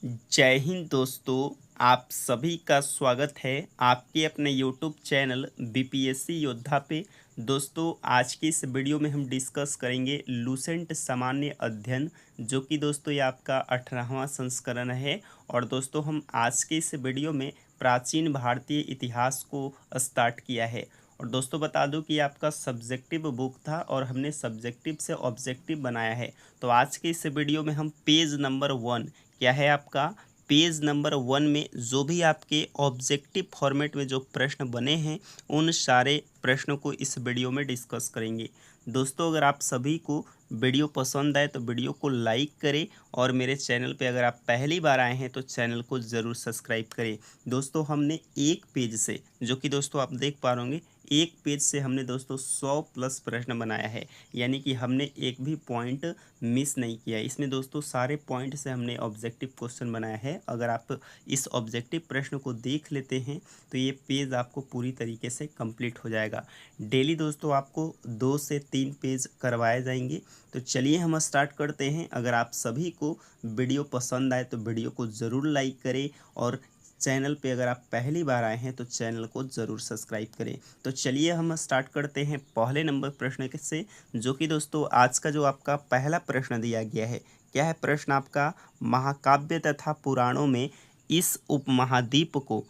जय हिंद दोस्तों। आप सभी का स्वागत है आपके अपने यूट्यूब चैनल बीपीएससी योद्धा पे। दोस्तों आज की इस वीडियो में हम डिस्कस करेंगे लूसेंट सामान्य अध्ययन, जो कि दोस्तों ये आपका 18वां संस्करण है। और दोस्तों हम आज के इस वीडियो में प्राचीन भारतीय इतिहास को स्टार्ट किया है। और दोस्तों बता दूं कि ये आपका सब्जेक्टिव बुक था और हमने सब्जेक्टिव से ऑब्जेक्टिव बनाया है। तो आज के इस वीडियो में हम पेज नंबर 1 क्या है आपका, पेज नंबर 1 में जो भी आपके ऑब्जेक्टिव फॉर्मेट में जो प्रश्न बने हैं उन सारे प्रश्नों को इस वीडियो में डिस्कस करेंगे। दोस्तों अगर आप सभी को वीडियो पसंद आए तो वीडियो को लाइक करें और मेरे चैनल पे अगर आप पहली बार आए हैं तो चैनल को ज़रूर सब्सक्राइब करें। दोस्तों हमने एक पेज से, जो कि दोस्तों आप देख पा रहे होंगे, एक पेज से हमने दोस्तों 100 प्लस प्रश्न बनाया है, यानी कि हमने एक भी पॉइंट मिस नहीं किया। इसमें दोस्तों सारे पॉइंट से हमने ऑब्जेक्टिव क्वेश्चन बनाया है। अगर आप इस ऑब्जेक्टिव प्रश्न को देख लेते हैं तो ये पेज आपको पूरी तरीके से कंप्लीट हो जाएगा। डेली दोस्तों आपको 2 से 3 पेज करवाए जाएंगे। तो चलिए हम स्टार्ट करते हैं। अगर आप सभी को वीडियो पसंद आए तो वीडियो को ज़रूर लाइक करें और चैनल पे अगर आप पहली बार आए हैं तो चैनल को ज़रूर सब्सक्राइब करें। तो चलिए हम स्टार्ट करते हैं पहले नंबर प्रश्न से, जो कि दोस्तों आज का जो आपका पहला प्रश्न दिया गया है। क्या है प्रश्न आपका, महाकाव्य तथा पुराणों में इस उपमहाद्वीप को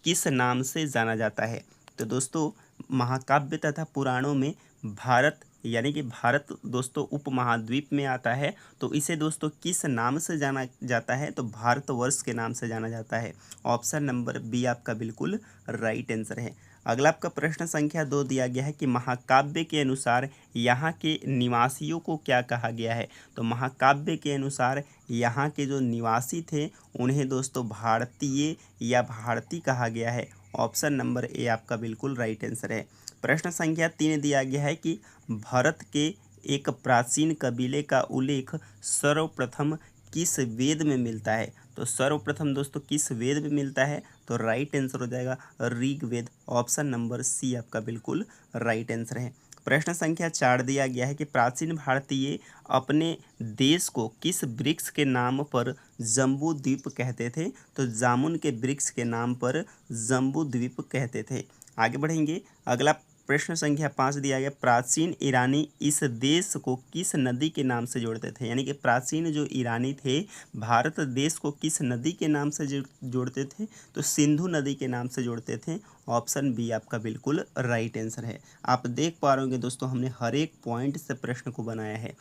किस नाम से जाना जाता है। तो दोस्तों महाकाव्य तथा पुराणों में भारत, यानी कि भारत दोस्तों उपमहाद्वीप में आता है। तो इसे दोस्तों किस नाम से जाना जाता है, तो भारतवर्ष के नाम से जाना जाता है। ऑप्शन नंबर बी आपका बिल्कुल राइट आंसर है। अगला आपका प्रश्न संख्या 2 दिया गया है कि महाकाव्य के अनुसार यहाँ के निवासियों को क्या कहा गया है। तो महाकाव्य के अनुसार यहाँ के जो निवासी थे उन्हें दोस्तों भारतीय या भारती कहा गया है। ऑप्शन नंबर ए आपका बिल्कुल राइट आंसर है। प्रश्न संख्या 3 दिया गया है कि भारत के एक प्राचीन कबीले का उल्लेख सर्वप्रथम किस वेद में मिलता है। तो सर्वप्रथम दोस्तों किस वेद में मिलता है, तो राइट आंसर हो जाएगा ऋग्वेद। ऑप्शन नंबर सी आपका बिल्कुल राइट आंसर है। प्रश्न संख्या 4 दिया गया है कि प्राचीन भारतीय अपने देश को किस वृक्ष के नाम पर जम्बू द्वीप कहते थे। तो जामुन के वृक्ष के नाम पर जम्बू द्वीप कहते थे। आगे बढ़ेंगे। अगला प्रश्न संख्या 5 दिया गया, प्राचीन ईरानी इस देश को किस नदी के नाम से जोड़ते थे। यानी कि प्राचीन जो ईरानी थे भारत देश को किस नदी के नाम से जोड़ते थे, तो सिंधु नदी के नाम से जोड़ते थे। ऑप्शन बी आपका बिल्कुल राइट आंसर है। आप देख पा रहे होंगे दोस्तों हमने हर एक पॉइंट से प्रश्न को बनाया है।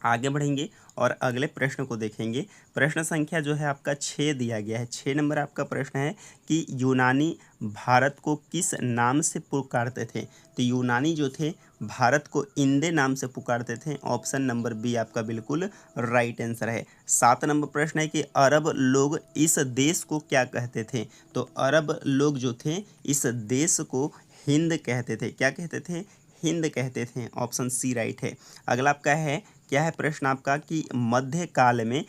आगे बढ़ेंगे और अगले प्रश्न को देखेंगे। प्रश्न संख्या जो है आपका 6 दिया गया है। 6 नंबर आपका प्रश्न है कि यूनानी भारत को किस नाम से पुकारते थे। तो यूनानी जो थे भारत को इंदे नाम से पुकारते थे। ऑप्शन नंबर बी आपका बिल्कुल राइट आंसर है। 7 नंबर प्रश्न है कि अरब लोग इस देश को क्या कहते थे। तो अरब लोग जो थे इस देश को हिंद कहते थे। क्या कहते थे, हिंद कहते थे। ऑप्शन सी राइट है। अगला आपका है, क्या है प्रश्न आपका कि मध्यकाल में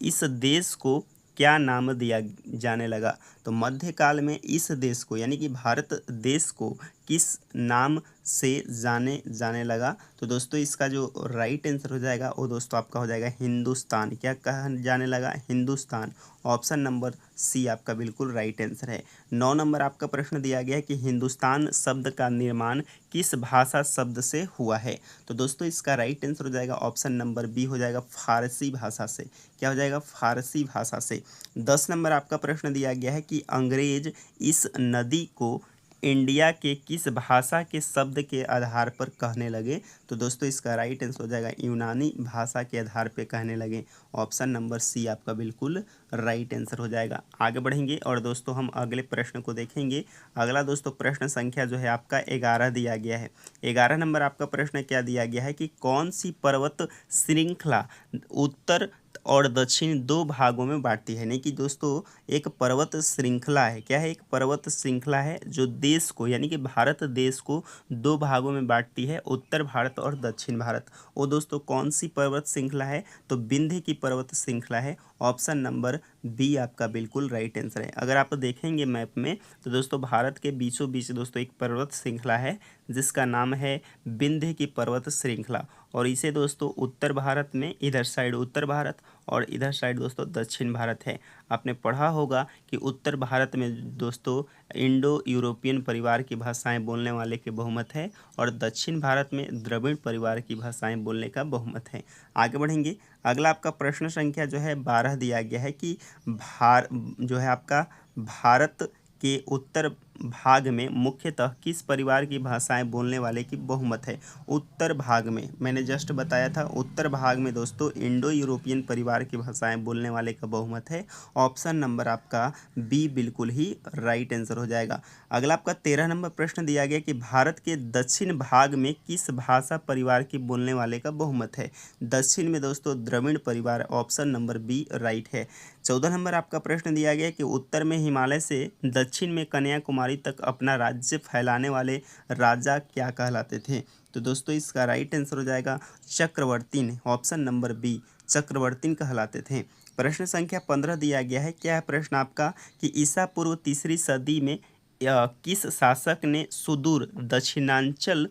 इस देश को क्या नाम दिया जाने लगा। तो मध्यकाल में इस देश को, यानी कि भारत देश को किस नाम से जाने जाने लगा। तो दोस्तों इसका जो राइट आंसर हो जाएगा वो दोस्तों आपका हो जाएगा हिंदुस्तान। क्या कहा जाने लगा, हिंदुस्तान। ऑप्शन नंबर सी आपका बिल्कुल राइट आंसर है। 9 नंबर आपका प्रश्न दिया गया है कि हिंदुस्तान शब्द का निर्माण किस भाषा शब्द से हुआ है। तो दोस्तों इसका राइट आंसर हो जाएगा ऑप्शन नंबर बी हो जाएगा फारसी भाषा से। क्या हो जाएगा, फारसी भाषा से। 10 नंबर आपका प्रश्न दिया गया है कि अंग्रेज इस नदी को इंडिया के किस भाषा के शब्द के आधार पर कहने लगे। तो दोस्तों इसका राइट आंसर हो जाएगा यूनानी भाषा के आधार पर कहने लगे। ऑप्शन नंबर सी आपका बिल्कुल राइट आंसर हो जाएगा। आगे बढ़ेंगे और दोस्तों हम अगले प्रश्न को देखेंगे। अगला दोस्तों प्रश्न संख्या जो है आपका 11 दिया गया है। 11 नंबर आपका प्रश्न क्या दिया गया है कि कौन सी पर्वत श्रृंखला उत्तर और दक्षिण 2 भागों में बांटती है। नहीं कि दोस्तों एक पर्वत श्रृंखला है। क्या है, एक पर्वत श्रृंखला है जो देश को, यानी कि भारत देश को 2 भागों में बांटती है, उत्तर भारत और दक्षिण भारत। वो दोस्तों कौन सी पर्वत श्रृंखला है, तो विंध्य की पर्वत श्रृंखला है। ऑप्शन नंबर बी आपका बिल्कुल राइट आंसर है। अगर आप देखेंगे मैप में तो दोस्तों भारत के बीचों बीच दोस्तों एक पर्वत श्रृंखला है जिसका नाम है विंध्य की पर्वत श्रृंखला। और इसे दोस्तों उत्तर भारत में इधर साइड उत्तर भारत और इधर साइड दोस्तों दक्षिण भारत है। आपने पढ़ा होगा कि उत्तर भारत में दोस्तों इंडो यूरोपियन परिवार की भाषाएं बोलने वाले के बहुमत है और दक्षिण भारत में द्रविड़ परिवार की भाषाएं बोलने का बहुमत है। आगे बढ़ेंगे। अगला आपका प्रश्न संख्या जो है 12 दिया गया है कि जो है आपका भारत के उत्तर भाग में मुख्यतः किस परिवार की भाषाएं बोलने वाले की बहुमत है। उत्तर भाग में मैंने जस्ट बताया था, उत्तर भाग में दोस्तों इंडो यूरोपियन परिवार की भाषाएं बोलने वाले का बहुमत है। ऑप्शन नंबर आपका बी बिल्कुल ही राइट आंसर हो जाएगा। अगला आपका 13 नंबर प्रश्न दिया गया कि भारत के दक्षिण भाग में किस भाषा परिवार की बोलने वाले का बहुमत है। दक्षिण में दोस्तों द्रविड़ परिवार, ऑप्शन नंबर बी राइट है। 14 नंबर आपका प्रश्न दिया गया कि उत्तर में हिमालय से दक्षिण में कन्याकुमारी तक अपना राज्य फैलाने वाले राजा क्या कहलाते थे। तो दोस्तों इसका राइट आंसर हो जाएगा चक्रवर्ती, ऑप्शन नंबर बी चक्रवर्ती कहलाते थे। प्रश्न संख्या 15 दिया गया है। क्या है प्रश्न आपका कि ईसा पूर्व 3री सदी में किस शासक ने सुदूर दक्षिणांचल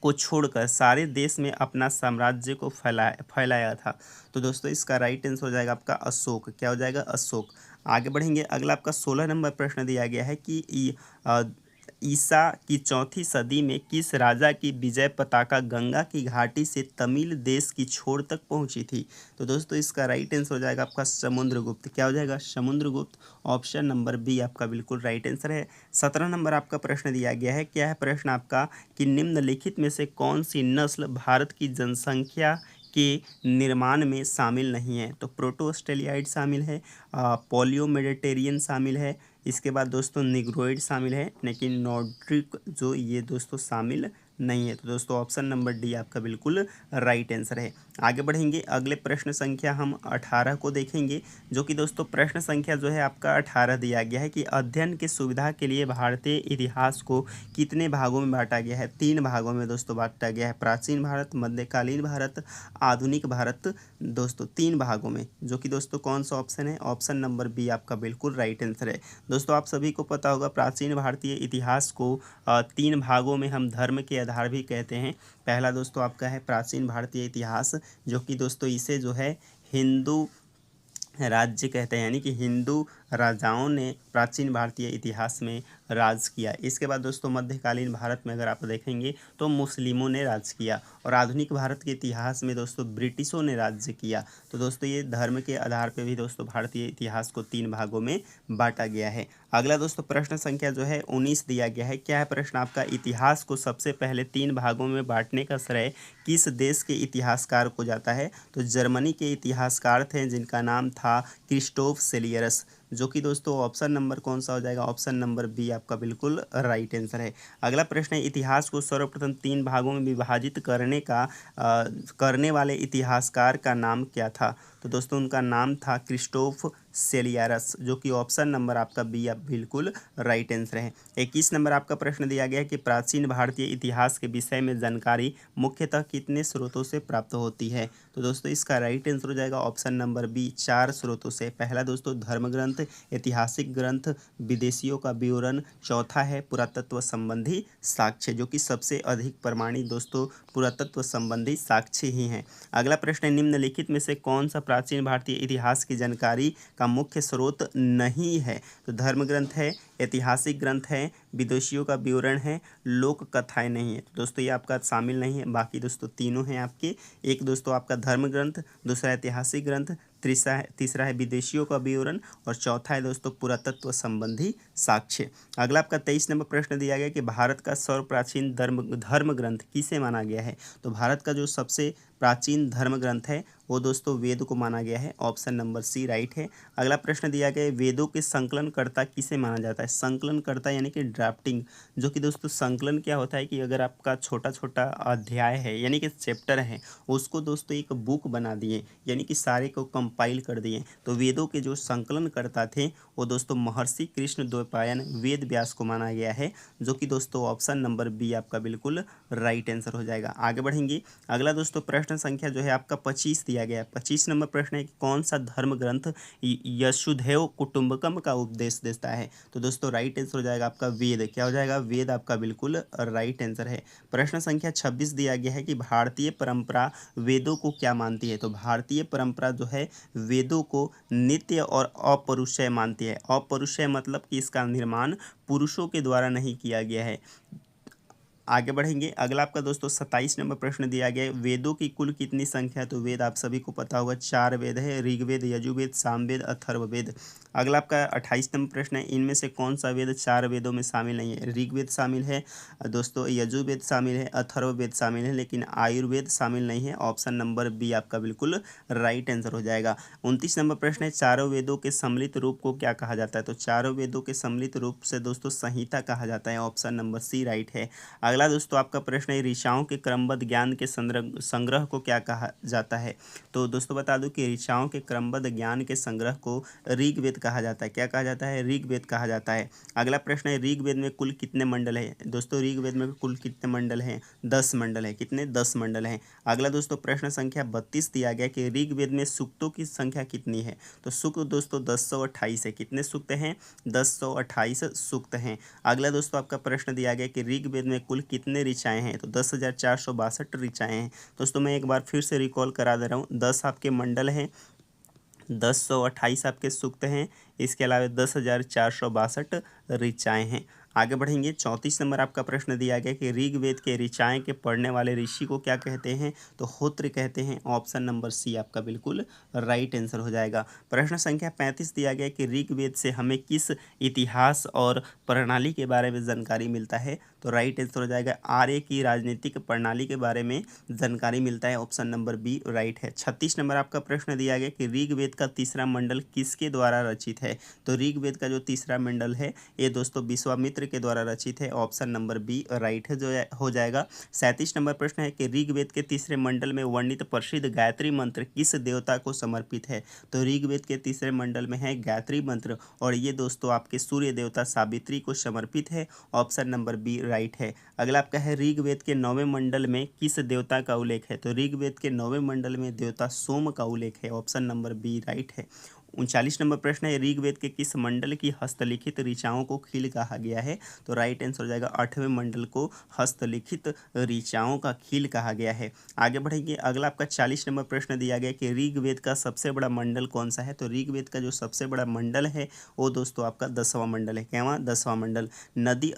को छोड़कर सारे देश में अपना साम्राज्य को फैलाया था। तो दोस्तों इसका राइट आंसर हो जाएगा आपका अशोक। क्या हो जाएगा? अशोक। आगे बढ़ेंगे। अगला आपका 16 नंबर प्रश्न दिया गया है कि ईसा की 4ठी सदी में किस राजा की विजय पताका गंगा की घाटी से तमिल देश की छोर तक पहुंची थी। तो दोस्तों इसका राइट आंसर हो जाएगा आपका समुद्रगुप्त। क्या हो जाएगा? समुद्रगुप्त। ऑप्शन नंबर बी आपका बिल्कुल राइट आंसर है। 17 नंबर आपका प्रश्न दिया गया है। क्या है प्रश्न आपका कि निम्नलिखित में से कौन सी नस्ल भारत की जनसंख्या के निर्माण में शामिल नहीं है। तो प्रोटो ऑस्ट्रेलियाइड शामिल है, पोलियो मेडिटेरियन शामिल है, इसके बाद दोस्तों निग्रोइड शामिल है, लेकिन नॉर्डिक जो ये दोस्तों शामिल नहीं है। तो दोस्तों ऑप्शन नंबर डी आपका बिल्कुल राइट आंसर है। आगे बढ़ेंगे। अगले प्रश्न संख्या हम 18 को देखेंगे, जो कि दोस्तों प्रश्न संख्या जो है आपका 18 दिया गया है कि अध्ययन की सुविधा के लिए भारतीय इतिहास को कितने भागों में बांटा गया है। 3 भागों में दोस्तों बांटा गया है। प्राचीन भारत, मध्यकालीन भारत, आधुनिक भारत। दोस्तों 3 भागों में, जो कि दोस्तों कौन सा ऑप्शन है? ऑप्शन नंबर बी आपका बिल्कुल राइट आंसर है। दोस्तों आप सभी को पता होगा प्राचीन भारतीय इतिहास को 3 भागों में हम धर्म के आधार भी कहते हैं। पहला दोस्तों आपका है प्राचीन भारतीय इतिहास, जो कि दोस्तों इसे जो है हिंदू राज्य कहते हैं, यानी कि हिंदू राजाओं ने प्राचीन भारतीय इतिहास में राज किया। इसके बाद दोस्तों मध्यकालीन भारत में अगर आप देखेंगे तो मुस्लिमों ने राज किया, और आधुनिक भारत के इतिहास में दोस्तों ब्रिटिशों ने राज्य किया। तो दोस्तों ये धर्म के आधार पर भी दोस्तों भारतीय इतिहास को 3 भागों में बांटा गया है। अगला दोस्तों प्रश्न संख्या जो है 19 दिया गया है। क्या है प्रश्न आपका? इतिहास को सबसे पहले 3 भागों में बांटने का श्रेय किस देश के इतिहासकार को जाता है। तो जर्मनी के इतिहासकार थे जिनका नाम था क्रिस्टोफ सेलियरस, जो कि दोस्तों ऑप्शन नंबर कौन सा हो जाएगा? ऑप्शन नंबर बी आपका बिल्कुल राइट आंसर है। अगला प्रश्न है इतिहास को सर्वप्रथम 3 भागों में विभाजित करने वाले इतिहासकार का नाम क्या था। तो दोस्तों उनका नाम था क्रिस्टोफ सेलियरस, जो कि ऑप्शन नंबर आपका बी आप बिल्कुल राइट आंसर है। 21 नंबर आपका प्रश्न दिया गया है कि प्राचीन भारतीय इतिहास के विषय में जानकारी मुख्यतः कितने स्रोतों से प्राप्त होती है। तो दोस्तों इसका राइट आंसर हो जाएगा ऑप्शन नंबर बी 4 स्रोतों से। पहला दोस्तों धर्म ग्रंथ, ऐतिहासिक ग्रंथ, विदेशियों का विवरण, चौथा है पुरातत्व संबंधी साक्ष्य, जो कि सबसे अधिक प्रमाणित दोस्तों पुरातत्व संबंधी साक्ष्य ही हैं। अगला प्रश्न है निम्नलिखित में से कौन सा प्राचीन भारतीय इतिहास की जानकारी का मुख्य स्रोत नहीं है। तो धर्म ग्रंथ है, ऐतिहासिक ग्रंथ है, विदेशियों का विवरण है, लोक कथाएं नहीं है। तो दोस्तों ये आपका शामिल नहीं है, बाकी दोस्तों तीनों हैं आपके। एक दोस्तों आपका धर्म ग्रंथ, दूसरा ऐतिहासिक ग्रंथ, तीसरा है विदेशियों का विवरण, और चौथा है दोस्तों पुरातत्व संबंधी साक्ष्य। अगला आपका 23 नंबर प्रश्न दिया गया कि भारत का सर्वप्राचीन धर्म ग्रंथ किसे माना गया है। तो भारत का जो सबसे प्राचीन धर्म ग्रंथ है वो दोस्तों वेद को माना गया है। ऑप्शन नंबर सी राइट है। अगला प्रश्न दिया गया है वेदों के संकलनकर्ता किसे माना जाता है। संकलनकर्ता यानी कि ड्राफ्टिंग, जो कि दोस्तों संकलन क्या होता है कि अगर आपका छोटा छोटा अध्याय है यानी कि चैप्टर है, उसको दोस्तों एक बुक बना दिए, यानी कि सारे को कंपाइल कर दिए। तो वेदों के जो संकलनकर्ता थे वो दोस्तों महर्षि कृष्ण द्वैपायन वेद व्यास को माना गया है, जो कि दोस्तों ऑप्शन नंबर बी आपका बिल्कुल राइट आंसर हो जाएगा। आगे बढ़ेंगे। अगला दोस्तों प्रश्न संख्या जो है आपका 25 दिया गया है। 25 नंबर प्रश्न है कि कौन सा धर्म ग्रंथ यशुधैव कुटुंबकम का उपदेश देता है? तो दोस्तों राइट आंसर हो जाएगा आपका वेद। क्या हो जाएगा? वेद आपका बिल्कुल राइट आंसर है। प्रश्न संख्या 26 दिया गया है कि भारतीय परंपरा वेदों को क्या मानती है? तो भारतीय परंपरा जो है वेदों को नित्य और अपौरुषेय मानती है। अपौरुषेय मतलब कि इसका निर्माण पुरुषों के द्वारा नहीं किया गया है। आगे बढ़ेंगे। अगला आपका दोस्तों 27 नंबर प्रश्न दिया गया है, वेदों की कुल कितनी संख्या है? तो वेद आप सभी को पता होगा 4 वेद है, ऋग्वेद, यजुर्वेद, सामवेद, अथर्ववेद। अगला आपका 28 नंबर प्रश्न है, इनमें से कौन सा वेद 4 वेदों में शामिल नहीं है? ऋग्वेद शामिल है दोस्तों, यजुर्वेद शामिल है, अथर्ववेद शामिल है, लेकिन आयुर्वेद शामिल नहीं है। ऑप्शन नंबर बी आपका बिल्कुल राइट आंसर हो जाएगा। 29 नंबर प्रश्न है, चारों वेदों के सम्मिलित रूप को क्या कहा जाता है? तो चारों वेदों के सम्मिलित रूप से दोस्तों संहिता कहा जाता है। ऑप्शन नंबर सी राइट है। अगला दोस्तों आपका प्रश्न है, ऋचाओं के क्रमबद्ध ज्ञान के संग्रह को क्या कहा जाता है? तो दोस्तों बता दूं कि ऋचाओं के क्रमबद्ध ज्ञान के संग्रह को ऋग्वेद कहा जाता है। क्या कहा जाता है? ऋग्वेद कहा जाता है। अगला प्रश्न है, ऋग्वेद में कुल कितने मंडल है? दोस्तों ऋग्वेद में कुल कितने मंडल हैं? 10 मंडल है। कितने? 10 मंडल हैं। अगला दोस्तों प्रश्न संख्या 32 दिया गया कि ऋग्वेद में सूक्तों की संख्या कितनी है? तो सूक्त दोस्तों 1028 है। कितने सूक्त हैं? 1028 सूक्त हैं। अगला दोस्तों आपका प्रश्न दिया गया कि ऋग्वेद में कुल कितने ऋचाएँ हैं? तो 10,462 ऋचाएँ हैं। दोस्तों मैं एक बार फिर से रिकॉल करा दे रहा हूँ, 10 आपके मंडल हैं, 1028 आपके सूक्त हैं, इसके अलावा 10,462 ऋचाएँ हैं। आगे बढ़ेंगे। 34 नंबर आपका प्रश्न दिया गया कि ऋग्वेद के ऋचाएँ के पढ़ने वाले ऋषि को क्या कहते हैं? तो होत्र कहते हैं। ऑप्शन नंबर सी आपका बिल्कुल राइट आंसर हो जाएगा। प्रश्न संख्या 35 दिया गया कि ऋग्वेद से हमें किस इतिहास और प्रणाली के बारे में जानकारी मिलता है? तो राइट आंसर हो जाएगा आर्य की राजनीतिक प्रणाली के बारे में जानकारी मिलता है। ऑप्शन नंबर बी राइट है। 36 नंबर आपका प्रश्न दिया गया कि ऋग्वेद का तीसरा मंडल किसके द्वारा रचित है? तो ऋग्वेद का जो तीसरा मंडल है ये दोस्तों विश्वामित्र के द्वारा रचित है। ऑप्शन नंबर बी राइट है जो हो जाएगा। 37 नंबर प्रश्न है कि ऋग्वेद के तीसरे मंडल में वर्णित प्रसिद्ध गायत्री मंत्र किस देवता को समर्पित है? तो ऋग्वेद के तीसरे मंडल में है गायत्री मंत्र और ये दोस्तों आपके सूर्य देवता सावित्री को समर्पित है। ऑप्शन नंबर बी राइट है। अगला आपका है, ऋग्वेद के 9वें मंडल में किस देवता का उल्लेख है? तो ऋग्वेद के 9वें मंडल में देवता सोम का उल्लेख है। ऑप्शन नंबर बी राइट है। 39 नंबर प्रश्न है, ऋग्वेद के किस मंडल की हस्तलिखित ऋचाओं को खील कहा गया है? तो राइट आंसर हो जाएगा 8वें मंडल को हस्तलिखित ऋचाओं का खील कहा गया है। आगे बढ़ेंगे। अगला आपका 40 नंबर प्रश्न दिया गया कि ऋग्वेद का सबसे बड़ा मंडल कौन सा है? तो ऋग्वेद का जो सबसे बड़ा मंडल है वो दोस्तों आपका 10वां मंडल है। क्या? 10वां मंडल। नदी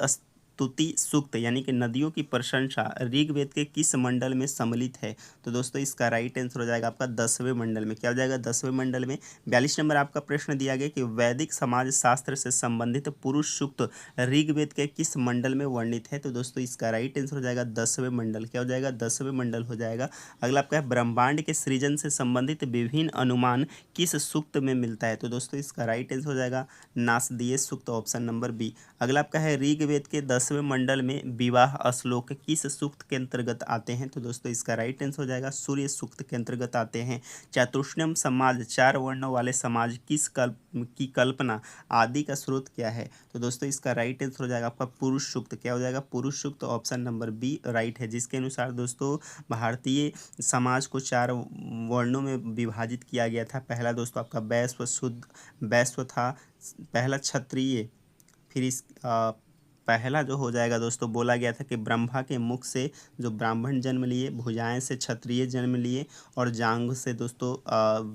स्तुति सूक्त यानी कि नदियों की प्रशंसा ऋग्वेद के किस मंडल में सम्मिलित है? तो दोस्तों इसका राइट आंसर हो जाएगा आपका 10वें मंडल में। क्या हो जाएगा? 10वें मंडल में। 42 नंबर आपका प्रश्न दिया गया कि वैदिक समाज शास्त्र से संबंधित पुरुष सूक्त ऋग्वेद के किस मंडल में वर्णित है? तो दोस्तों इसका राइट आंसर हो जाएगा 10वें मंडल। क्या हो जाएगा? 10वें मंडल हो जाएगा। अगला आपका है, ब्रह्मांड के सृजन से संबंधित विभिन्न अनुमान किस सूक्त में मिलता है? तो दोस्तों इसका राइट आंसर हो जाएगा Nasadiya Sukta. Option number B. अगला आपका है, ऋग्वेद के 10वें मंडल में विवाह श्लोक किस सूक्त के अंतर्गत आते हैं? तो दोस्तों इसका राइट आंसर हो जाएगा सूर्य सूक्त के अंतर्गत आते हैं। चातुर्ण्यम समाज 4 वर्णों वाले समाज की कल्पना आदि का स्रोत क्या है? तो दोस्तों इसका राइट आंसर हो जाएगा आपका पुरुष सूक्त। क्या हो जाएगा? पुरुष सूक्त। ऑप्शन नंबर बी राइट है, जिसके अनुसार दोस्तों भारतीय समाज को 4 वर्णों में विभाजित किया गया था। पहला दोस्तों आपका वैश्य, शुद्ध वैश्य था, पहला क्षत्रिय, फिर इस पहला जो हो जाएगा दोस्तों बोला गया था कि ब्रह्मा के मुख से जो ब्राह्मण जन्म लिए, भुजाएं से क्षत्रिय जन्म लिए और जांघ से दोस्तों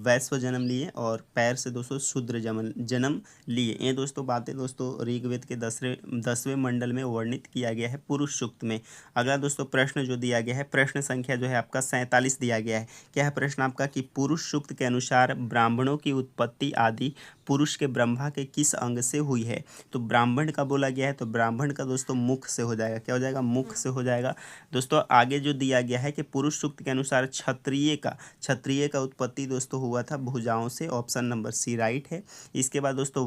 वैश्य जन्म लिए और पैर से दोस्तों शूद्र जन्म लिए। ये दोस्तों बातें दोस्तों ऋग्वेद के 10वें मंडल में वर्णित किया गया है पुरुष सूक्त में। अगला दोस्तों प्रश्न जो दिया गया है, प्रश्न संख्या जो है आपका 47 दिया गया है। क्या है प्रश्न आपका कि पुरुष सूक्त के अनुसार ब्राह्मणों की उत्पत्ति आदि पुरुष के ब्रह्मा के किस अंग से हुई है? तो ब्राह्मण का बोला गया है, तो ब्राह्मण का दोस्तों मुख से हो जाएगा। क्या हो जाएगा? मुख से हो जाएगा। दोस्तों आगे जो दिया गया है कि पुरुष सूक्त के अनुसार क्षत्रिय का उत्पत्ति दोस्तों हुआ था भुजाओं से। ऑप्शन नंबर सी राइट है। इसके बाद दोस्तों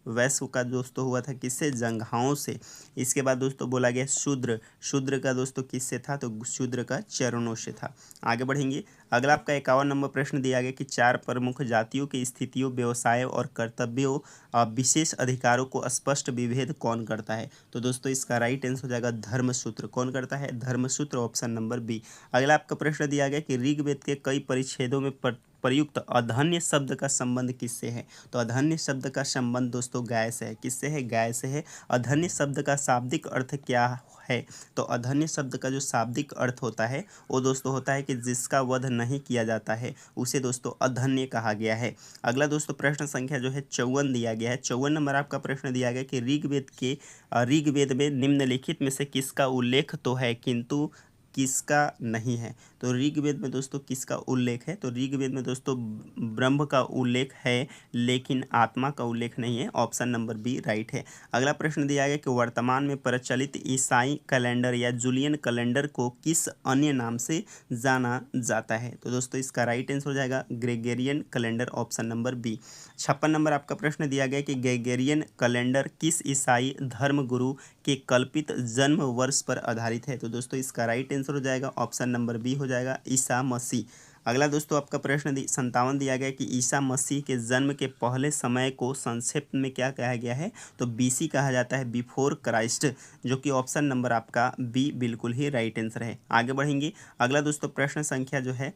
वैश्य का दोस्तों हुआ था किससे, जंघाओं से। इसके बाद दोस्तों बोला गया शूद्र, शूद्र का दोस्तों किससे था, तो शूद्र का चरणों से था। आगे बढ़ेंगे। अगला आपका 51 नंबर प्रश्न दिया गया कि 4 प्रमुख जातियों की स्थितियों, व्यवसायों और कर्तव्यों, विशेष अधिकारों को स्पष्ट विभेद कौन करता है। तो दोस्तों इसका राइट आंसर हो जाएगा धर्मसूत्र। कौन करता है, धर्मसूत्र, ऑप्शन नंबर बी। अगला आपका प्रश्न दिया गया कि ऋग्वेद के कई परिच्छेदों में प्रयुक्त अधन्य शब्द का संबंध किससे है। तो अधन्य शब्द का संबंध दोस्तों गाय से है। किससे है, गाय से है। अधन्य शब्द का शाब्दिक अर्थ क्या है, तो अधन्य शब्द का जो शाब्दिक अर्थ होता है वो दोस्तों होता है कि जिसका वध नहीं किया जाता है उसे दोस्तों अधन्य कहा गया है। अगला दोस्तों प्रश्न संख्या जो है 54 दिया गया है। 54 नंबर आपका प्रश्न दिया गया कि ऋग्वेद में निम्नलिखित में से किसका उल्लेख तो है किंतु किसका नहीं है। तो ऋग्वेद में दोस्तों किसका उल्लेख है, तो ऋग्वेद में दोस्तों ब्रह्म का उल्लेख है लेकिन आत्मा का उल्लेख नहीं है। ऑप्शन नंबर बी राइट है। अगला प्रश्न दिया गया कि वर्तमान में प्रचलित ईसाई कैलेंडर या जूलियन कैलेंडर को किस अन्य नाम से जाना जाता है। तो दोस्तों इसका राइट आंसर हो जाएगा Gregorian calendar, option number B. 56 number आपका प्रश्न दिया गया कि ग्रेगोरियन कैलेंडर किस ईसाई धर्म गुरु के कल्पित जन्म वर्ष पर आधारित है। तो दोस्तों इसका राइट आंसर हो जाएगा ऑप्शन नंबर बी हो जाएगा ईसा मसीह। अगला दोस्तों आपका प्रश्न 57 दिया गया कि ईसा मसीह के जन्म के पहले समय को संक्षिप्त में क्या कहा गया है, तो बीसी कहा जाता है, बिफोर क्राइस्ट, जो कि ऑप्शन नंबर आपका बी बिल्कुल ही राइट आंसर है। आगे बढ़ेंगे। अगला दोस्तों प्रश्न संख्या जो है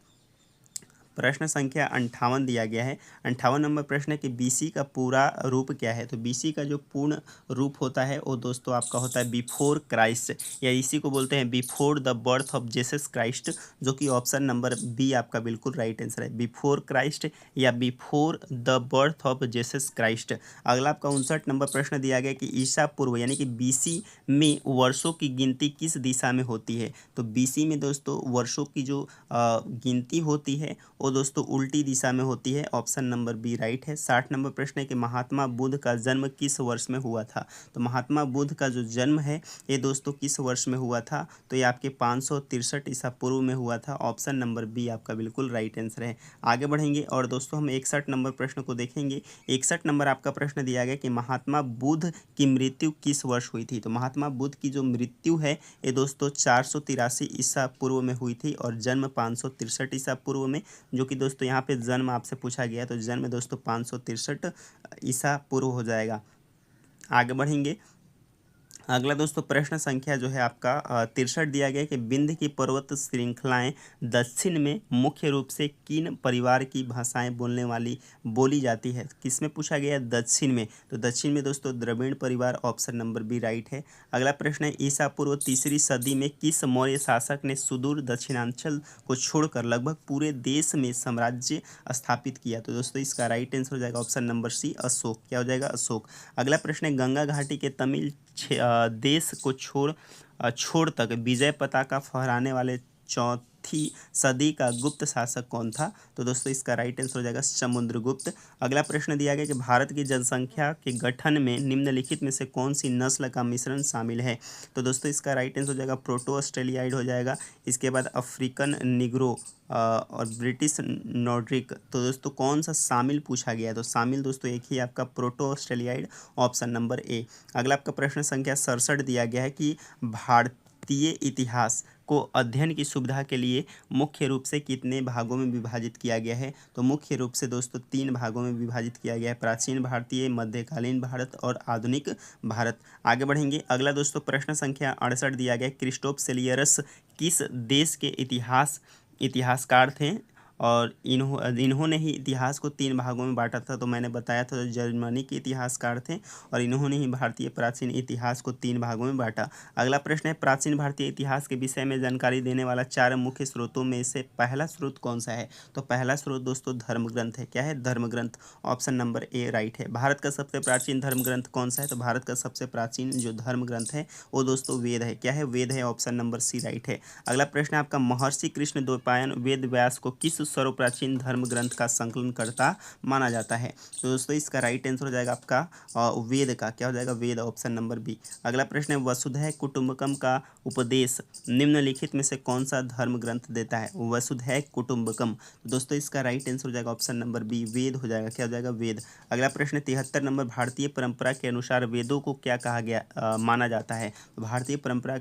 प्रश्न संख्या 58 दिया गया है। 58 नंबर प्रश्न है कि बीसी का पूरा रूप क्या है। तो बीसी का जो पूर्ण रूप होता है वो दोस्तों आपका होता है बिफोर क्राइस्ट, या इसी को बोलते हैं before the birth of Jesus Christ, जो कि ऑप्शन नंबर बी आपका बिल्कुल राइट आंसर है, बिफोर क्राइस्ट या before the birth of Jesus Christ. अगला आपका 59 नंबर प्रश्न दिया गया कि ईसा पूर्व यानी कि बीसी में वर्षों की गिनती किस दिशा में होती है। तो बीसी में दोस्तों वर्षों की जो गिनती होती है वो दोस्तों उल्टी दिशा में होती है। ऑप्शन नंबर बी राइट है। 60 नंबर प्रश्न है कि महात्मा बुद्ध का जन्म किस वर्ष में हुआ था। तो महात्मा बुद्ध का जो जन्म है ये दोस्तों किस वर्ष में हुआ था, तो ये आपके 563 ईसा पूर्व में हुआ था। ऑप्शन नंबर बी आपका बिल्कुल राइट आंसर है। आगे बढ़ेंगे और दोस्तों हम 61 नंबर प्रश्न को देखेंगे। 61 नंबर आपका प्रश्न दिया गया कि महात्मा बुद्ध की मृत्यु किस वर्ष हुई थी। तो महात्मा बुद्ध की जो मृत्यु है ये दोस्तों 483 ईसा पूर्व में हुई थी और जन्म 563 ईसा पूर्व में, जो कि दोस्तों यहाँ पे जन्म आपसे पूछा गया तो जन्म दोस्तों 563 ईसा पूर्व हो जाएगा। आगे बढ़ेंगे। अगला दोस्तों प्रश्न संख्या जो है आपका 63 दिया गया कि विंध्य की पर्वत श्रृंखलाएं दक्षिण में मुख्य रूप से किन परिवार की भाषाएं बोली जाती है। किस में पूछा गया है, दक्षिण में। तो दक्षिण में दोस्तों द्रविड़ परिवार, ऑप्शन नंबर बी राइट है। अगला प्रश्न है ईसा पूर्व 3री सदी में किस मौर्य शासक ने सुदूर दक्षिणांचल को छोड़कर लगभग पूरे देश में साम्राज्य स्थापित किया। तो दोस्तों इसका राइट आंसर हो जाएगा ऑप्शन नंबर सी अशोक। क्या हो जाएगा, अशोक। अगला प्रश्न है गंगा घाटी के तमिल देश को छोड़ तक विजय पताका फहराने वाले 4वीं सदी का गुप्त शासक कौन था। तो दोस्तों इसका राइट आंसर हो जाएगा समुद्रगुप्त। अगला प्रश्न दिया गया कि भारत की जनसंख्या के गठन में निम्नलिखित में से कौन सी नस्ल का मिश्रण शामिल है। तो दोस्तों इसका राइट आंसर हो जाएगा प्रोटो ऑस्ट्रेलियाइड हो जाएगा। इसके बाद अफ्रीकन निग्रो और ब्रिटिश नॉर्डिक। तो दोस्तों कौन सा शामिल पूछा गया है, तो शामिल दोस्तों एक ही आपका proto Australoid, option number A. अगला आपका प्रश्न संख्या 67 दिया गया है कि भारतीय इतिहास को अध्ययन की सुविधा के लिए मुख्य रूप से कितने भागों में विभाजित किया गया है। तो मुख्य रूप से दोस्तों 3 भागों में विभाजित किया गया है, प्राचीन भारतीय, मध्यकालीन भारत और आधुनिक भारत। आगे बढ़ेंगे। अगला दोस्तों प्रश्न संख्या 68 दिया गया है क्रिस्टोफ सेलियरस किस देश के इतिहासकार थे और इन्होंने ही इतिहास को 3 भागों में बांटा था। तो मैंने बताया था जर्मनी के इतिहासकार थे और इन्होंने ही भारतीय प्राचीन इतिहास को 3 भागों में बांटा। अगला प्रश्न है प्राचीन भारतीय इतिहास के विषय में जानकारी देने वाला 4 मुख्य स्रोतों में से पहला स्रोत कौन सा है। तो पहला स्रोत दोस्तों धर्म ग्रंथ है। क्या है, धर्म ग्रंथ, ऑप्शन नंबर ए राइट है। भारत का सबसे प्राचीन धर्म ग्रंथ कौन सा है। तो भारत का सबसे प्राचीन जो धर्म ग्रंथ है वो दोस्तों वेद है। क्या है, वेद है, ऑप्शन नंबर सी राइट है। अगला प्रश्न है आपका महर्षि कृष्ण द्वैपायन वेद व्यास को किस सर्वप्राचीन धर्म ग्रंथ का संकलनकर्ता माना जाता है? तो दोस्तों इसका राइट आंसर हो जाएगा आपका वेद का। क्या हो जाएगा? वेद, ऑप्शन नंबर बी। अगला प्रश्न है वसुधैव कुटुंबकम का उपदेश निम्नलिखित में से कौन सा धर्म ग्रंथ देता है? वसुधैव कुटुंबकम। तो दोस्तों इसका राइट आंसर हो जाएगा ऑप्शन नंबर बी, वेद हो जाएगा। क्या हो जाएगा? वेद। अगला प्रश्न 73 नंबर, भारतीय परंपरा के अनुसार वेदों को क्या कहा गया माना जाता है? तो भारतीय परंपरा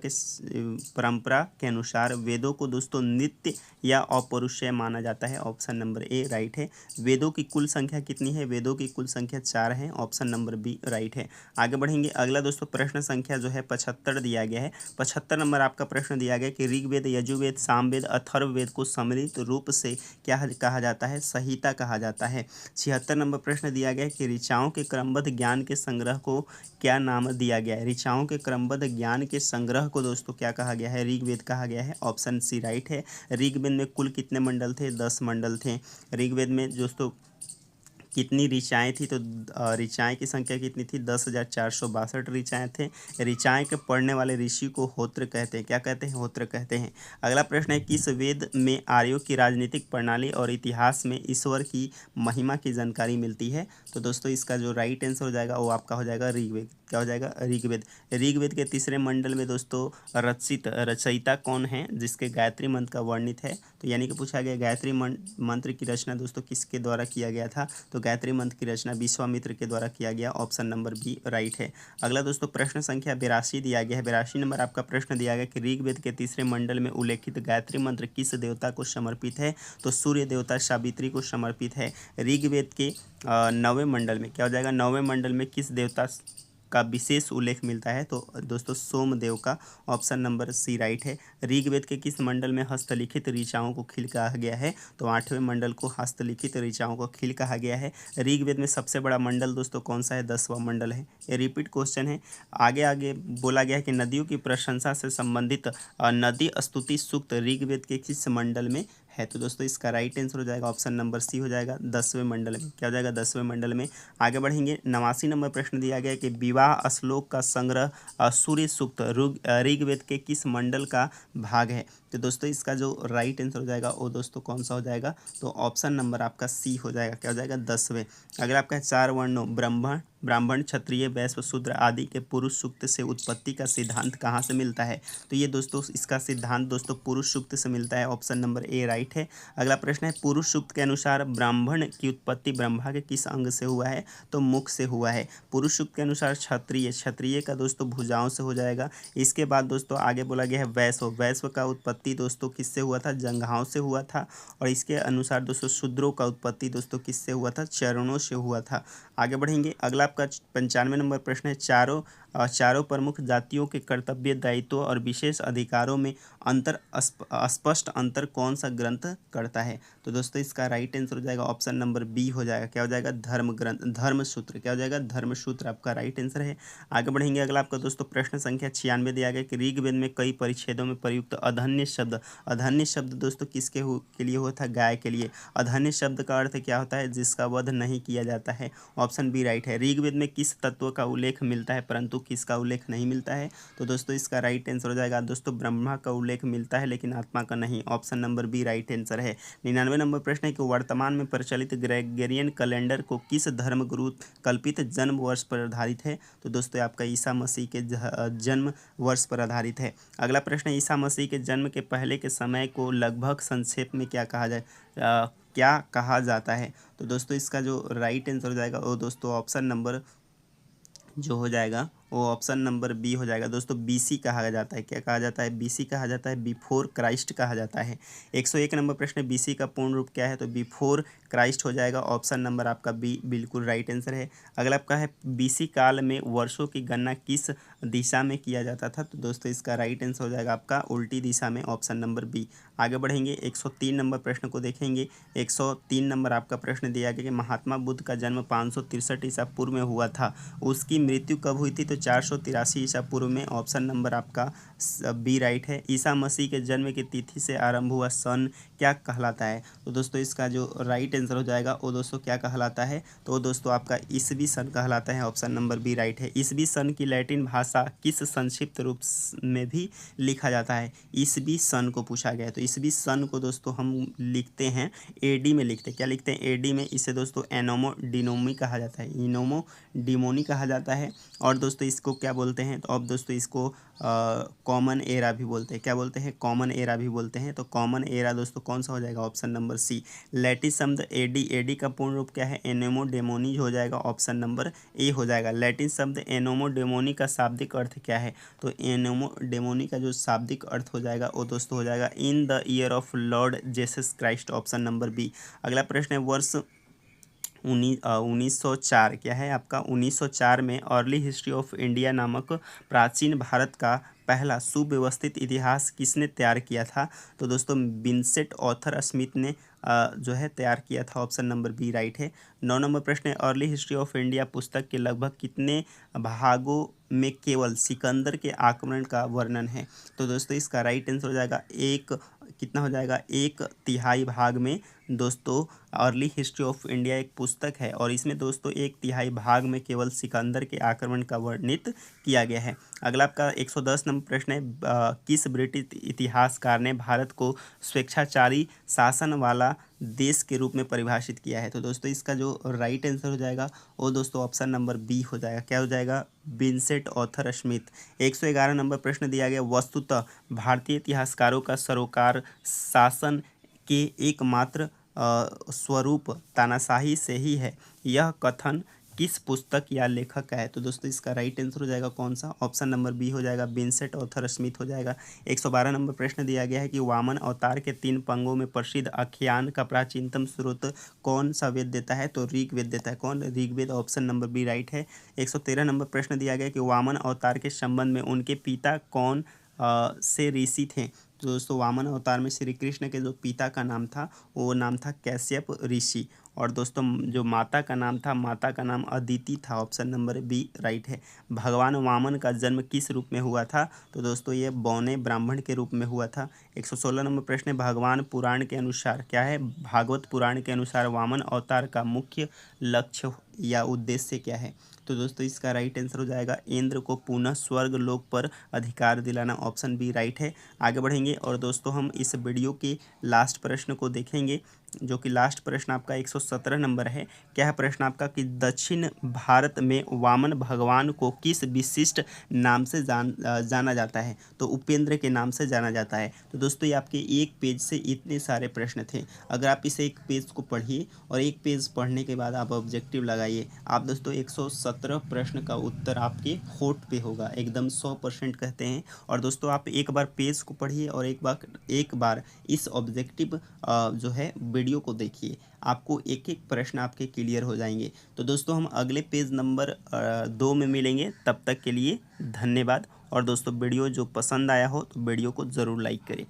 के अनुसार वेदों को दोस्तों नित्य या अपौरुषेय माना जाता है। ऑप्शन नंबर ए राइट है। वेदों की कुल संख्या कितनी है? वेदों की कुल संख्या 4 है। ऑप्शन नंबर बी राइट है। आगे बढ़ेंगे। अगला दोस्तों प्रश्न संख्या जो है 75 दिया गया है। 75 नंबर आपका प्रश्न दिया गया कि ऋग्वेद, यजुर्वेद, सामवेद, अथर्ववेद को सम्मिलित रूप से क्या कहा जाता है? संहिता कहा जाता है। 76 नंबर प्रश्न दिया गया कि ऋचाओं के क्रमबद्ध ज्ञान के संग्रह को क्या नाम दिया गया है? ऋचाओं के क्रमबद्ध ज्ञान के संग्रह को दोस्तों क्या कहा गया है? ऋग्वेद कहा गया है। ऑप्शन सी राइट है। ऋग्वेद में कुल कितने मंडल थे? 10 मंडल थे। ऋग्वेद में दोस्तों कितनी ऋचाएँ थी? तो ऋचाएँ की संख्या कितनी थी? 10,462 ऋचाएँ थे। ऋचाएँ के पढ़ने वाले ऋषि को होत्र कहते हैं। क्या कहते हैं? होत्र कहते हैं। अगला प्रश्न है किस वेद में आर्यों की राजनीतिक प्रणाली और इतिहास में ईश्वर की महिमा की जानकारी मिलती है? तो दोस्तों इसका जो राइट आंसर हो जाएगा वो आपका हो जाएगा ऋग्वेद। क्या हो जाएगा? ऋग्वेद। ऋग्वेद के तीसरे मंडल में दोस्तों रचयिता कौन है जिसके गायत्री मंत्र का वर्णित है? तो यानी कि पूछा गया गायत्री मंत्र की रचना दोस्तों किसके द्वारा किया गया था? तो गायत्री मंत्र की रचना विश्वामित्र के द्वारा किया गया। ऑप्शन नंबर बी राइट है। अगला दोस्तों प्रश्न संख्या 82 दिया गया है। 82 नंबर आपका प्रश्न दिया गया कि ऋग्वेद के तीसरे मंडल में उल्लेखित गायत्री मंत्र किस देवता को समर्पित है? तो सूर्य देवता सावित्री को समर्पित है। ऋग्वेद के 9वें मंडल में क्या हो जाएगा? 9वें मंडल में किस देवता का विशेष उल्लेख मिलता है? तो दोस्तों सोमदेव का। ऑप्शन नंबर सी राइट है। ऋग्वेद के किस मंडल में हस्तलिखित ऋचाओं को खिल कहा गया है? तो 8वें मंडल को हस्तलिखित ऋचाओं को खिल कहा गया है। ऋग्वेद में सबसे बड़ा मंडल दोस्तों कौन सा है? 10वां मंडल है। ये रिपीट क्वेश्चन है। आगे आगे बोला गया है कि नदियों की प्रशंसा से संबंधित नदी स्तुति सूक्त ऋग्वेद के किस मंडल में है? तो दोस्तों इसका राइट आंसर हो जाएगा ऑप्शन नंबर सी हो जाएगा 10वें मंडल में। क्या हो जाएगा? 10वें मंडल में। आगे बढ़ेंगे। 89 नंबर प्रश्न दिया गया कि विवाह श्लोक का संग्रह सूर्य सूक्त ऋग्वेद के किस मंडल का भाग है? तो दोस्तों इसका जो राइट आंसर हो जाएगा वो दोस्तों कौन सा हो जाएगा? तो ऑप्शन नंबर आपका सी हो जाएगा। क्या हो जाएगा? 10वें। अगर आपका 4 वर्णों ब्राह्मण, क्षत्रिय, वैश्य, शूद्र आदि के पुरुष सूक्त से उत्पत्ति का सिद्धांत कहाँ से मिलता है? तो ये दोस्तों इसका सिद्धांत दोस्तों पुरुष सूक्त से मिलता है। ऑप्शन नंबर ए राइट है। अगला प्रश्न है पुरुष सूक्त के अनुसार ब्राह्मण की उत्पत्ति ब्रह्मा के किस अंग से हुआ है? तो मुख से हुआ है। पुरुष सूक्त के अनुसार क्षत्रिय का दोस्तों भुजाओं से हो जाएगा। इसके बाद दोस्तों आगे बोला गया है वैश्व का उत्पत्ति दोस्तों किससे हुआ था? जंघाओं से हुआ था। और इसके अनुसार दोस्तों शूद्रों का उत्पत्ति दोस्तों किससे हुआ था? चरणों से हुआ था। आगे बढ़ेंगे। अगला आपका 95 नंबर प्रश्न है चारों प्रमुख जातियों के कर्तव्य, दायित्व और विशेष अधिकारों में स्पष्ट अंतर कौन सा ग्रंथ करता है? तो दोस्तों इसका राइट आंसर हो जाएगा ऑप्शन नंबर बी हो जाएगा। क्या हो जाएगा? धर्मसूत्र। क्या हो जाएगा? धर्मसूत्र आपका राइट आंसर है। आगे बढ़ेंगे। अगला आपका दोस्तों प्रश्न संख्या 96 दिया गया कि ऋग्वेद में कई परिच्छेदों में प्रयुक्त अधन्य शब्द दोस्तों के लिए हुआ था? गाय के लिए। अधन्य शब्द का अर्थ क्या होता है? जिसका वध नहीं किया जाता है। ऑप्शन बी राइट है। ऋग्वेद में किस तत्व का उल्लेख मिलता है परंतु किसका उल्लेख नहीं मिलता है? तो दोस्तों इसका राइट आंसर हो जाएगा दोस्तों ब्रह्मा का उल्लेख मिलता है लेकिन आत्मा का नहीं। Option number B right answer है। 99 नंबर प्रश्न है कि वर्तमान में प्रचलित ग्रेगोरियन कैलेंडर को किस धर्मगुरु कल्पित जन्म वर्ष पर आधारित है? तो दोस्तों आपका ईसा मसीह के जन्म वर्ष पर आधारित है। अगला प्रश्न है ईसा मसीह के जन्म के पहले के समय को लगभग संक्षेप में क्या कहा जाता है? तो दोस्तों इसका जो राइट आंसर हो जाएगा वो दोस्तों ऑप्शन नंबर जो हो जाएगा वो ऑप्शन नंबर बी हो जाएगा दोस्तों। बीसी कहा जाता है। क्या कहा जाता है? बीसी कहा जाता है। बिफोर क्राइस्ट कहा जाता है। 101 नंबर प्रश्न बीसी का पूर्ण रूप क्या है? तो बिफोर क्राइस्ट हो जाएगा। ऑप्शन नंबर आपका बी बिल्कुल राइट आंसर है। अगला आपका है बीसी काल में वर्षों की गणना किस दिशा में किया जाता था? तो दोस्तों इसका राइट आंसर हो जाएगा आपका उल्टी दिशा में। Option number B. आगे बढ़ेंगे। 103 नंबर प्रश्न को देखेंगे। 103 नंबर आपका प्रश्न दिया गया कि महात्मा बुद्ध का जन्म 563 ईसा पूर्व में हुआ था। उसकी मृत्यु कब हुई थी? तो 483 ईसा पूर्व में, ऑप्शन नंबर आपका बी राइट है। ईसा मसीह के जन्म की तिथि से आरंभ हुआ सन क्या कहलाता है? तो दोस्तों इसका जो राइट आंसर हो जाएगा वो दोस्तों क्या कहलाता है? तो दोस्तों आपका ईसवी सन कहलाता है, ऑप्शन नंबर बी राइट है। ईसवी सन की लैटिन भाषा किस संक्षिप्त रूप में भी लिखा जाता है? ईसवी सन को पूछा गया है। तो ईसवी सन को दोस्तों हम लिखते हैं एडी में, लिखते हैं क्या लिखते हैं? एडी में। इसे दोस्तों एनोमो डिनोमी कहा जाता है, इनोमो डिमोनी कहा जाता है। और दोस्तों इसको क्या बोलते हैं? तो अब दोस्तों इसको कॉमन एरा भी बोलते हैं। क्या बोलते हैं? कॉमन एरा भी बोलते हैं। तो कॉमन एरा दोस्तों कौन सा हो जाएगा? Option number C. लैटिन शब्द एडी, एडी का पूर्ण रूप क्या है? एनोमो डेमोनी हो जाएगा, ऑप्शन नंबर ए हो जाएगा। लैटिन शब्द एनोमो डेमोनी का शाब्दिक अर्थ क्या है? तो एनोमो डेमोनी का जो शाब्दिक अर्थ हो जाएगा वो दोस्तों हो जाएगा in the year of lord Jesus Christ, option number B. अगला प्रश्न है वर्ष 1904 क्या है आपका? 1904 में अर्ली हिस्ट्री ऑफ इंडिया नामक प्राचीन भारत का पहला सुव्यवस्थित इतिहास किसने तैयार किया था? तो दोस्तों विंसेंट ऑथर स्मिथ ने जो है तैयार किया था, ऑप्शन नंबर बी राइट है। 9 नंबर प्रश्न है अर्ली हिस्ट्री ऑफ इंडिया पुस्तक के लगभग कितने भागों में केवल सिकंदर के आक्रमण का वर्णन है? तो दोस्तों इसका राइट आंसर हो जाएगा एक, कितना हो जाएगा? 1/3 भाग में दोस्तों अर्ली हिस्ट्री ऑफ इंडिया एक पुस्तक है और इसमें दोस्तों 1/3 भाग में केवल सिकंदर के आक्रमण का वर्णित किया गया है। अगला आपका 110 नंबर प्रश्न है किस ब्रिटिश इतिहासकार ने भारत को स्वेच्छाचारी शासन वाला देश के रूप में परिभाषित किया है? तो दोस्तों इसका जो राइट आंसर हो जाएगा वो दोस्तों ऑप्शन नंबर बी हो जाएगा। क्या हो जाएगा? Vincent author Smith. 111 नंबर प्रश्न दिया गया वस्तुतः भारतीय इतिहासकारों का सरोकार शासन के एकमात्र स्वरूप तानाशाही से ही है, यह कथन किस पुस्तक या लेखक का है? तो दोस्तों इसका राइट आंसर हो जाएगा कौन सा? ऑप्शन नंबर बी हो जाएगा, विंसेंट ऑथर स्मिथ हो जाएगा। 112 नंबर प्रश्न दिया गया है कि वामन अवतार के 3 पंगों में प्रसिद्ध आख्यान का प्राचीनतम स्रोत कौन सा वेद देता है? तो ऋग्वेद देता है। कौन? Rigveda, option number B right है। 113 नंबर प्रश्न दिया गया कि वामन अवतार के संबंध में उनके पिता कौन से ऋषि थे? तो दोस्तों वामन अवतार में श्री कृष्ण के जो पिता का नाम था वो नाम था कश्यप ऋषि, और दोस्तों जो माता का नाम था, माता का नाम अदिति था, ऑप्शन नंबर बी राइट है। भगवान वामन का जन्म किस रूप में हुआ था? तो दोस्तों ये बौने ब्राह्मण के रूप में हुआ था। 116 नंबर प्रश्न है भगवान पुराण के अनुसार क्या है? भागवत पुराण के अनुसार वामन अवतार का मुख्य लक्ष्य या उद्देश्य क्या है? तो दोस्तों इसका राइट आंसर हो जाएगा इंद्र को पुनः स्वर्ग लोक पर अधिकार दिलाना, ऑप्शन बी राइट है। आगे बढ़ेंगे और दोस्तों हम इस वीडियो के लास्ट प्रश्न को देखेंगे, जो कि लास्ट प्रश्न आपका 117 नंबर है। क्या है प्रश्न आपका कि दक्षिण भारत में वामन भगवान को किस विशिष्ट नाम से जाना जाता है? तो उपेंद्र के नाम से जाना जाता है। तो दोस्तों ये आपके एक पेज से इतने सारे प्रश्न थे। अगर आप इसे एक पेज को पढ़िए और एक पेज पढ़ने के बाद आप ऑब्जेक्टिव लगाइए, आप दोस्तों 117 प्रश्न का उत्तर आपके होठ पे होगा, एकदम 100% कहते हैं। और दोस्तों आप एक बार पेज को पढ़िए और एक बार इस ऑब्जेक्टिव जो है वीडियो को देखिए, आपको एक एक प्रश्न आपके क्लियर हो जाएंगे। तो दोस्तों हम अगले पेज नंबर 2 में मिलेंगे, तब तक के लिए धन्यवाद। और दोस्तों वीडियो जो पसंद आया हो तो वीडियो को ज़रूर लाइक करें।